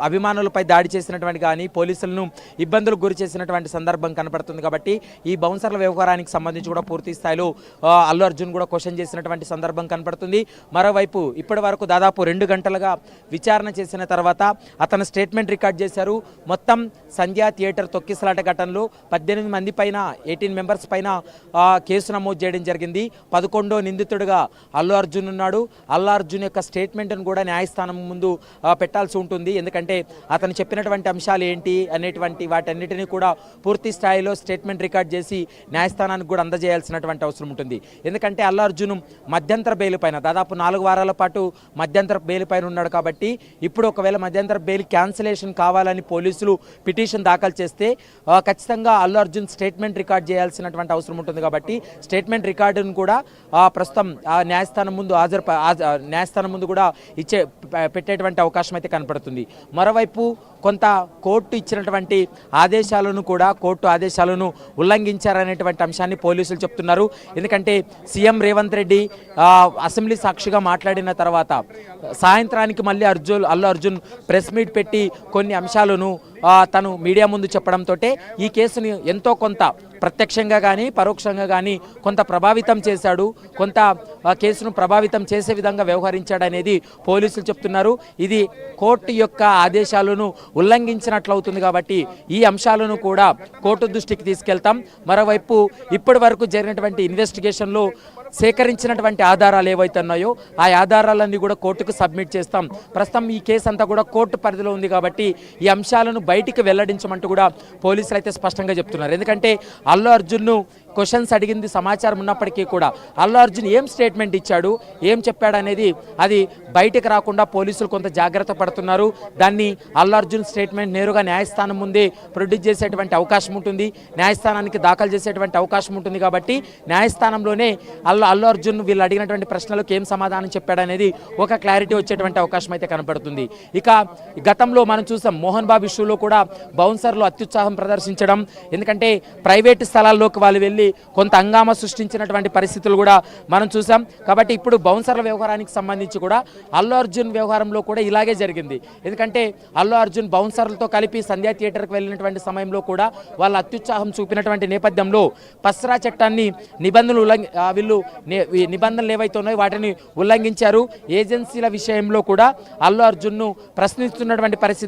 అభిమానులపై దాడి చేసినటువంటి కానీ పోలీసులను ఇబ్బందులకు గురి చేసినటువంటి సందర్భం కనపడుతుంది. కాబట్టి ఈ బౌన్సర్ల వ్యవహారానికి సంబంధించి కూడా పూర్తి స్థాయిలో అల్లు అర్జున్ కూడా క్వశ్చన్ చేసినటువంటి సందర్భం కనపడుతుంది. మరోవైపు ఇప్పటి వరకు దాదాపు 2 గంటలుగా విచారణ చేసిన తర్వాత అతను స్టేట్మెంట్ రికార్డ్ చేశారు. మొత్తం సంధ్యా థియేటర్ తొక్కిసలాట ఘటనలో 18 మంది పైన 18 మెంబర్స్ పైన కేసు నమోదు చేయడం జరిగింది. 11వ నిందితుడిగా అల్లు అర్జున్ ఉన్నాడు. అల్లు అర్జున్ యొక్క స్టేట్మెంట్ను కూడా న్యాయస్థానం ముందు పెట్టాల్సి ఉంటుంది. ఎందుకంటే అతను చెప్పినటువంటి అంశాలు ఏంటి అనేటువంటి వాటన్నిటినీ కూడా పూర్తి స్థాయిలో స్టేట్మెంట్ రికార్డ్ చేసి న్యాయస్థానానికి కూడా అందజేయాల్సినటువంటి అవసరం ఉంటుంది. ఎందుకంటే అల్లు అర్జున్ మధ్యంతర బెయిల్ పైన దాదాపు 4 వారాల పాటు మధ్యంతర బెయిల్ పైన ఉన్నాడు. కాబట్టి ఇప్పుడు ఒకవేళ మధ్యంతర బెయిల్ క్యాన్సిలేషన్ కావాలని పోలీసులు పిటిషన్ దాఖలు చేస్తే ఖచ్చితంగా అల్లు అర్జున్ స్టేట్మెంట్ రికార్డ్ చేయాల్సినటువంటి అవసరం ఉంటుంది. కాబట్టి స్టేట్మెంట్ రికార్డును కూడా ప్రస్తుతం న్యాయస్థానం ముందు కూడా పెట్టేటువంటి అవకాశం అయితే కనపడుతుంది. మరోవైపు కొంత కోర్టు ఇచ్చినటువంటి కోర్టు ఆదేశాలను ఉల్లంఘించారనేటువంటి అంశాన్ని పోలీసులు చెప్తున్నారు. ఎందుకంటే సీఎం రేవంత్ రెడ్డి అసెంబ్లీ సాక్షిగా మాట్లాడిన తర్వాత సాయంత్రానికి మళ్ళీ అల్లు అర్జున్ ప్రెస్ మీట్ పెట్టి కొన్ని అంశాలను తను మీడియా ముందు చెప్పడంతో ఈ కేసుని ఎంతో కొంత ప్రత్యక్షంగా కానీ పరోక్షంగా కానీ కొంత ప్రభావితం చేశాడు, కొంత కేసును ప్రభావితం చేసే విధంగా వ్యవహరించాడనేది పోలీసులు చెప్తున్నారు. ఇది కోర్టు యొక్క ఆదేశాలను ఉల్లంఘించినట్లవుతుంది. కాబట్టి ఈ అంశాలను కూడా కోర్టు దృష్టికి తీసుకెళ్తాం. మరోవైపు ఇప్పటి వరకు జరిగినటువంటి ఇన్వెస్టిగేషన్లో సేకరించినటువంటి ఆధారాలు ఏవైతే ఉన్నాయో ఆ ఆధారాలన్నీ కూడా కోర్టుకు సబ్మిట్ చేస్తాం. ప్రస్తుతం ఈ కేసు అంతా కూడా కోర్టు పరిధిలో ఉంది. కాబట్టి ఈ అంశాలను బయటికి వెల్లడించమంటూ కూడా పోలీసులు అయితే స్పష్టంగా చెప్తున్నారు. ఎందుకంటే అల్లు అర్జున్ను క్వశ్చన్స్ అడిగింది సమాచారం ఉన్నప్పటికీ కూడా అల్లు అర్జున్ ఏం స్టేట్మెంట్ ఇచ్చాడు, ఏం చెప్పాడు అనేది అది బయటకు రాకుండా పోలీసులు కొంత జాగ్రత్త పడుతున్నారు. దాన్ని అల్లు అర్జున్ స్టేట్మెంట్ నేరుగా న్యాయస్థానం ముందే ప్రొడ్యూస్ చేసేటువంటి అవకాశం ఉంటుంది, న్యాయస్థానానికి దాఖలు చేసేటువంటి అవకాశం ఉంటుంది. కాబట్టి న్యాయస్థానంలోనే అల్లు అర్జున్ వీళ్ళు అడిగినటువంటి ప్రశ్నలకు ఏం సమాధానం చెప్పాడనేది ఒక క్లారిటీ వచ్చేటువంటి అవకాశం అయితే కనపడుతుంది. ఇక గతంలో మనం చూసాం మోహన్ బాబు ఇష్యూలో కూడా బౌన్సర్లు అత్యుత్సాహం ప్రదర్శించడం, ఎందుకంటే ప్రైవేటు స్థలాల్లోకి వాళ్ళు వెళ్ళి కొంత హంగామా సృష్టించినటువంటి పరిస్థితులు కూడా మనం చూసాం. కాబట్టి ఇప్పుడు బౌన్సర్ల వ్యవహారానికి సంబంధించి కూడా అల్లు అర్జున్ వ్యవహారంలో కూడా ఇలాగే జరిగింది. ఎందుకంటే అల్లు అర్జున్ బౌన్సర్లతో కలిపి సంధ్యా థియేటర్కి వెళ్ళినటువంటి సమయంలో కూడా వాళ్ళ అత్యుత్సాహం చూపినటువంటి నేపథ్యంలో పస్రా చట్టాన్ని నిబంధనలు ఏవైతే ఉన్నాయో వాటిని ఉల్లంఘించారు. ఏజెన్సీల విషయంలో కూడా అల్లు అర్జున్ను ప్రశ్నిస్తున్నటువంటి పరిస్థితి